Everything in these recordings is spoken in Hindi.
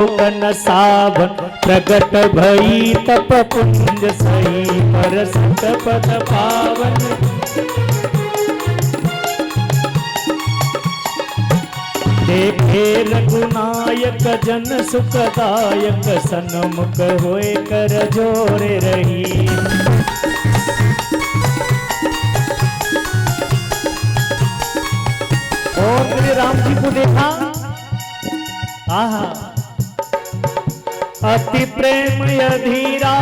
कन सावन प्रगट भई तप पुंज सही परसत पद पावन। देखे रघुनायक जन सुखदायक सन्मुख होए कर जोरे रही। और मेरे राम जी को देखा, आहा अति प्रेम अधीरा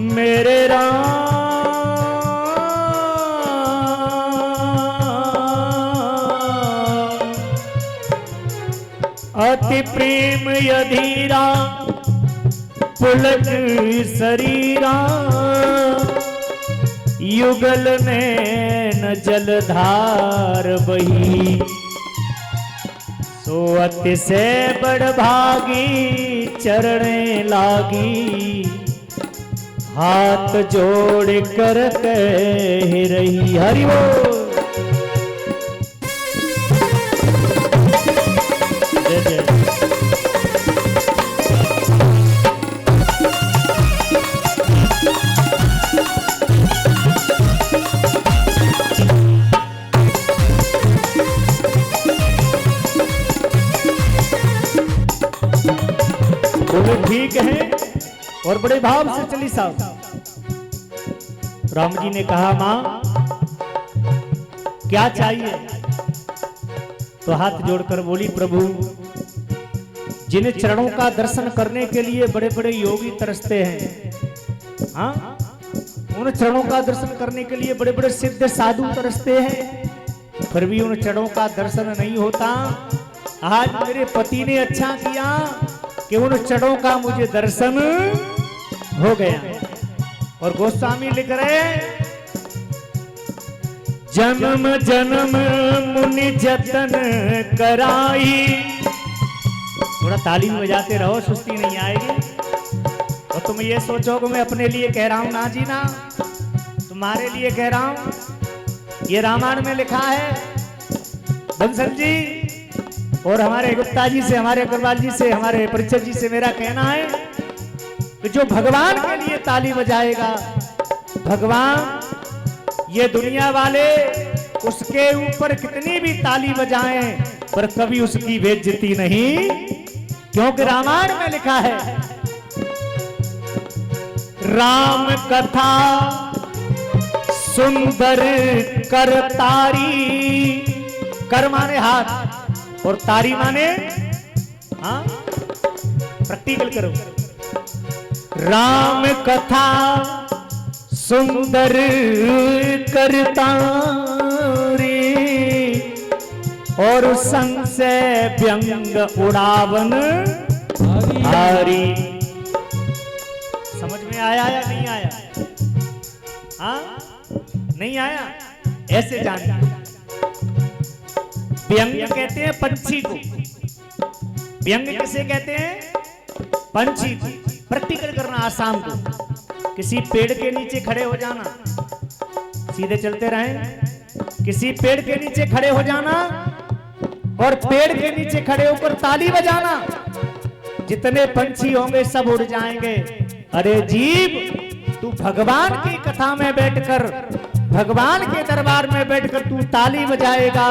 मेरे राम, अति प्रेम अधीरा पुलक शरीरा युगल नैन जलधार बही। सो अति से बड़ भागी चरणे लागी हाथ जोड़ कर कह रही हरि बोल। जय जय। ठीक है और बड़े भाव से चली साहब। राम जी ने कहा मां क्या चाहिए, तो हाथ जोड़कर बोली प्रभु जिन चरणों का दर्शन करने के लिए बड़े बड़े योगी तरसते हैं, हाँ उन चरणों का दर्शन करने के लिए बड़े बड़े सिद्ध साधु तरसते हैं, फिर भी उन चरणों का दर्शन नहीं होता। आज मेरे पति ने अच्छा किया कि उन चरणों का मुझे दर्शन हो गया। और गोस्वामी लिख रहे जन्म जन्म मुनि जतन कराई। थोड़ा ताली में बजाते रहो, सुस्ती नहीं आएगी। और तुम ये सोचो कि मैं अपने लिए कह रहा हूं ना जी ना, तुम्हारे लिए कह रहा हूं। ये रामायण में लिखा है बंसल जी और हमारे गुप्ता जी से, हमारे अग्रवाल जी से, हमारे परिचय जी से मेरा कहना है कि जो भगवान के लिए ताली बजाएगा, भगवान ये दुनिया वाले उसके ऊपर कितनी भी ताली बजाएं पर कभी उसकी बेइज्जती नहीं, क्योंकि रामायण में लिखा है राम कथा सुंदर करतारी। कर माने हाथ और तारी माने, हाँ प्रैक्टिकल करो। राम कथा सुंदर करतारी और संग से व्यंग उड़ावन हारी। समझ में आया या नहीं आया? हाँ नहीं आया? ऐसे जानिए व्यंग कहते हैं पंछी को। व्यंग किसे कहते हैं? पंछी को। प्रैक्टिकल करना आसाम को। किसी पेड़ के नीचे खड़े हो जाना, सीधे चलते रहें। किसी पेड़ के नीचे खड़े हो जाना और पेड़ के नीचे खड़े होकर ताली बजाना, जितने पंछी होंगे सब उड़ जाएंगे। अरे जीव, तू भगवान की कथा में बैठकर, भगवान के दरबार में बैठकर तू ताली बजाएगा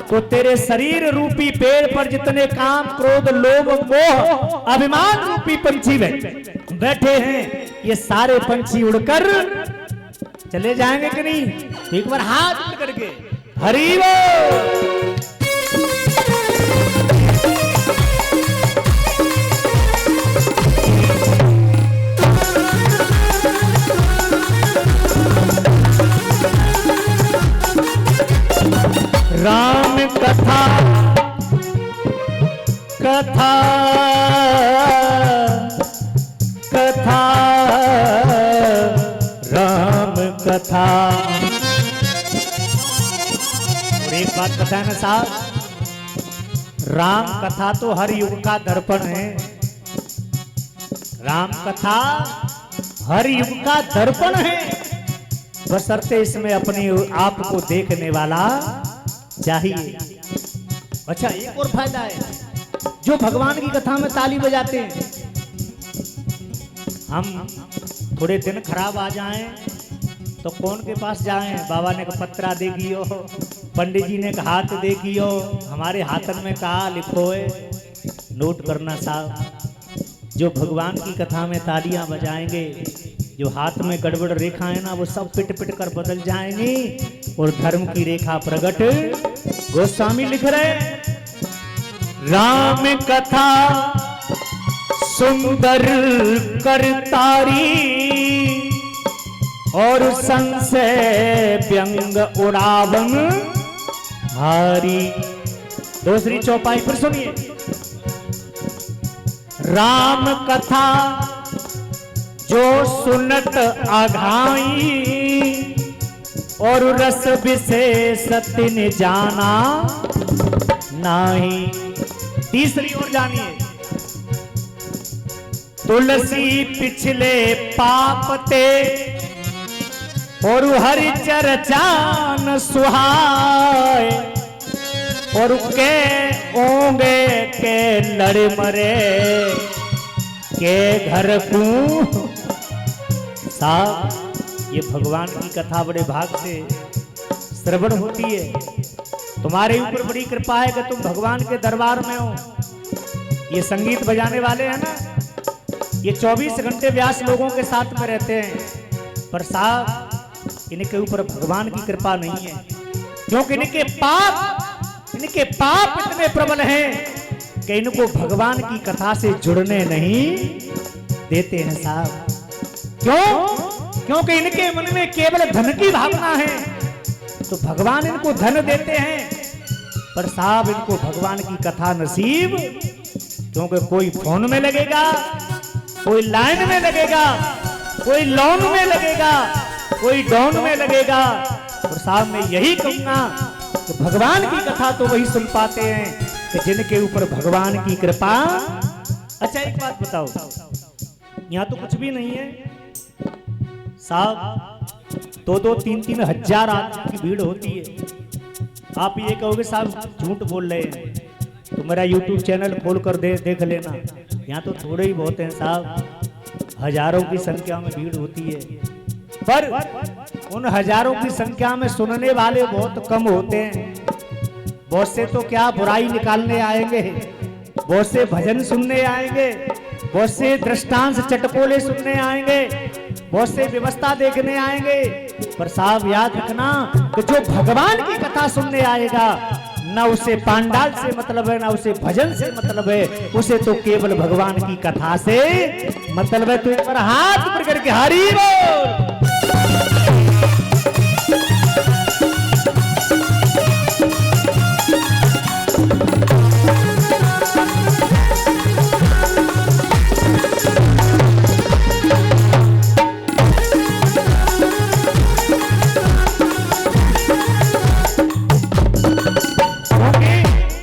तो तेरे शरीर रूपी पेड़ पर जितने काम क्रोध लोभ मोह अभिमान रूपी पंछी बैठे हैं, ये सारे पंछी उड़कर चले जाएंगे कि नहीं? एक बार हाथ उड़ करके हरि बोल। राम कथा कथा कथा राम कथा। और एक बात बताना साहब, राम कथा तो हर युग का दर्पण है। राम कथा हर युग का दर्पण है, बशर्ते इसमें अपने आप को देखने वाला चाहिए। अच्छा, एक और फायदा है, जो भगवान की कथा में ताली बजाते हैं, हम थोड़े दिन खराब आ जाएं तो कौन के पास जाएं? बाबा ने कहा पत्रा देखियो, पंडित जी ने कहा हाथ देखियो, हमारे हाथन में कहा लिखो है। नोट करना साहब, जो भगवान की कथा में तालियां बजाएंगे, जो हाथ में गड़बड़ रेखा है ना, वो सब पिट पिट कर बदल जाएंगी और धर्म की रेखा प्रकट। गोस्वामी लिख रहे, राम कथा सुंदर करतारी और संशय व्यंग उड़ावन हारी। दूसरी चौपाई फिर सुनिए, राम कथा जो सुनत आघाई और रस विशेष तिन जाना नाही। तीसरी ओर जानिए, तुलसी पिछले पाप ते और हरि चर्चा न सुहाय और के ओंगे के लड़ मरे के घर को। साहब, ये भगवान की कथा बड़े भाग से श्रवण होती है। तुम्हारे ऊपर बड़ी कृपा है कि तुम भगवान के दरबार में हो। ये संगीत बजाने वाले हैं ना, ये 24 घंटे व्यास लोगों के साथ में रहते हैं, पर साहब इनके ऊपर भगवान की कृपा नहीं है, क्योंकि इनके पाप इतने प्रबल हैं कि इनको भगवान की कथा से जुड़ने नहीं देते हैं साहब। क्यों? क्योंकि इनके मन में केवल धन की भावना है, तो भगवान इनको धन देते हैं, पर साहब इनको भगवान की कथा नसीब, क्योंकि कोई फोन में लगेगा, कोई लाइन में लगेगा, कोई लोन में लगेगा, कोई डाउन में लगेगा। और साहब मैं यही कहूंगा कि भगवान की कथा तो वही सुन पाते हैं कि जिनके ऊपर भगवान की कृपा। अच्छा एक बात बताओ, यहाँ तो कुछ भी नहीं है साहब, 2-2, 3-3 हजार आदमी की भीड़ होती है। आप ये कहोगे साहब झूठ बोल रहे हैं, तो मेरा YouTube चैनल खोल कर देख लेना, यहाँ तो थोड़े ही बहुत हैं साहब, हजारों की संख्या में भीड़ होती है, पर उन हजारों की संख्या में सुनने वाले बहुत कम होते हैं। बहुत से तो क्या बुराई निकालने आएंगे, बहुत से भजन सुनने आएंगे, बहुत से दृष्टांत चटकोले सुनने आएंगे, बहुत से व्यवस्था देखने आएंगे, पर साहब याद रखना कि जो भगवान की कथा सुनने आएगा, ना उसे पांडाल से मतलब है, ना उसे भजन से मतलब है, उसे तो केवल भगवान की कथा से मतलब है। तो एक बार हाथ ऊपर करके हरि बोल।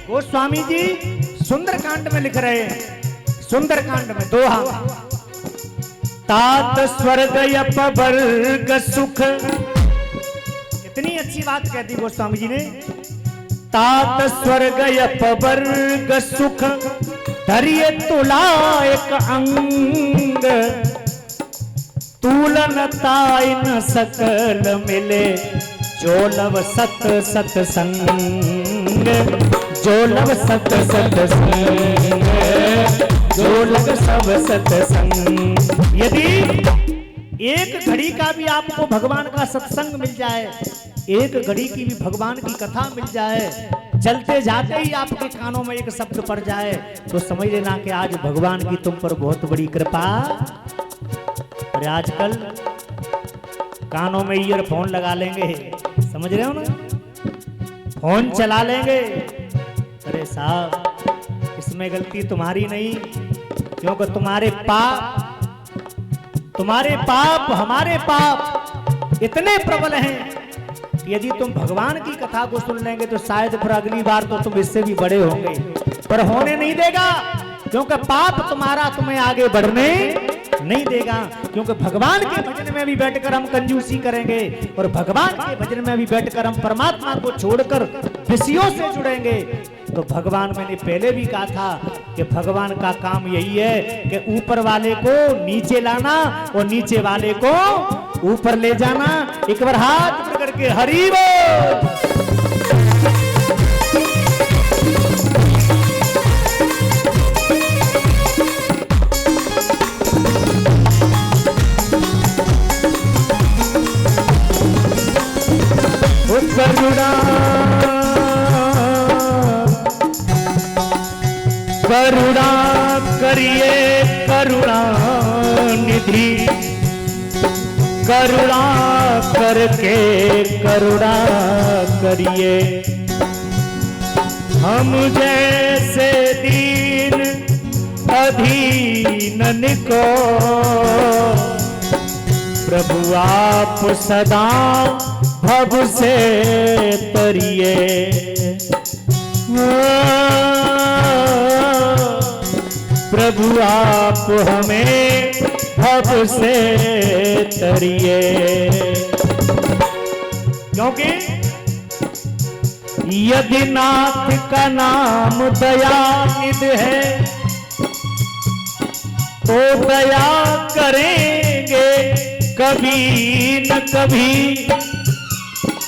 गोस्वामी जी सुंदरकांड में लिख रहे हैं, सुंदरकांड में दोहा, तात स्वर्ग अपवर्ग सुख। इतनी अच्छी बात कहती गोस्वामी जी ने, तात स्वर्ग अपवर्ग सुख धरिय तुला एक अंग, तुलन ताई न सकल मिले जो लव सत सत्संग, जो लव सत सत्संग, जो लव सब सत्संग। यदि एक घड़ी का भी आपको भगवान का सत्संग मिल जाए, एक घड़ी की भी भगवान की कथा मिल जाए, चलते जाते ही आपके कानों में एक शब्द पड़ जाए, तो समझ लेना कि आज भगवान की तुम पर बहुत बड़ी कृपा। और आजकल कानों में ईयरफोन लगा लेंगे, समझ रहे हो ना, फोन चला लेंगे। अरे साहब इसमें गलती तुम्हारी नहीं, क्योंकि तुम्हारे पाप हमारे पाप इतने प्रबल हैं कि यदि तुम भगवान की कथा को सुन लेंगे तो शायद फिर अगली बार तो तुम इससे भी बड़े होंगे, पर होने नहीं देगा, क्योंकि पाप तुम्हारा तुम्हें आगे बढ़ने नहीं देगा। क्योंकि भगवान के भजन में भी बैठकर हम कंजूसी करेंगे, और भगवान के भजन में भी बैठकर हम परमात्मा को छोड़कर विषयों से जुड़ेंगे, तो भगवान, मैंने पहले भी कहा था कि भगवान का काम यही है कि ऊपर वाले को नीचे लाना और नीचे वाले को ऊपर ले जाना। एक बार हाथ पकड़ के हरि बोल। करुणा करुणा करिए करुणा निधि, करुणा करके करुणा करिए। हम जैसे दीन अधीनन को प्रभु आप सदा भव से तरिए। प्रभु आप हमें भव से तरिए। क्योंकि यदि नाथ का नाम दयानिधि है तो दया करेंगे कभी न कभी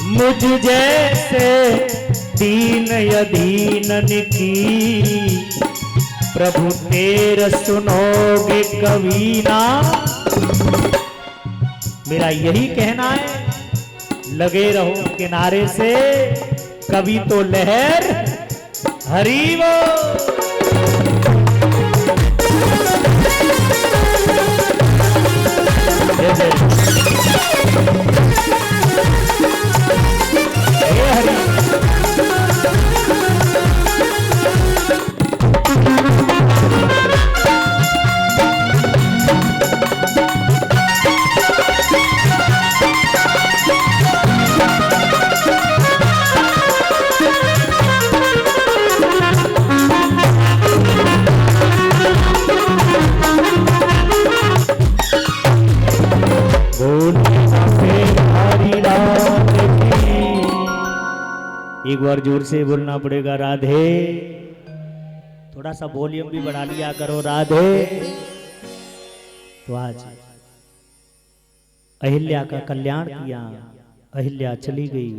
मुझ जैसे दीन अधीनन की। प्रभु तेरा सुनोगे कभी ना। मेरा यही कहना है, लगे रहो किनारे से, कभी तो लहर हरि बोल। एक बार जोर से बोलना पड़ेगा राधे। थोड़ा सा वॉल्यूम भी बढ़ा लिया करो राधे। तो आज अहिल्या का कल्याण किया, अहिल्या चली गई।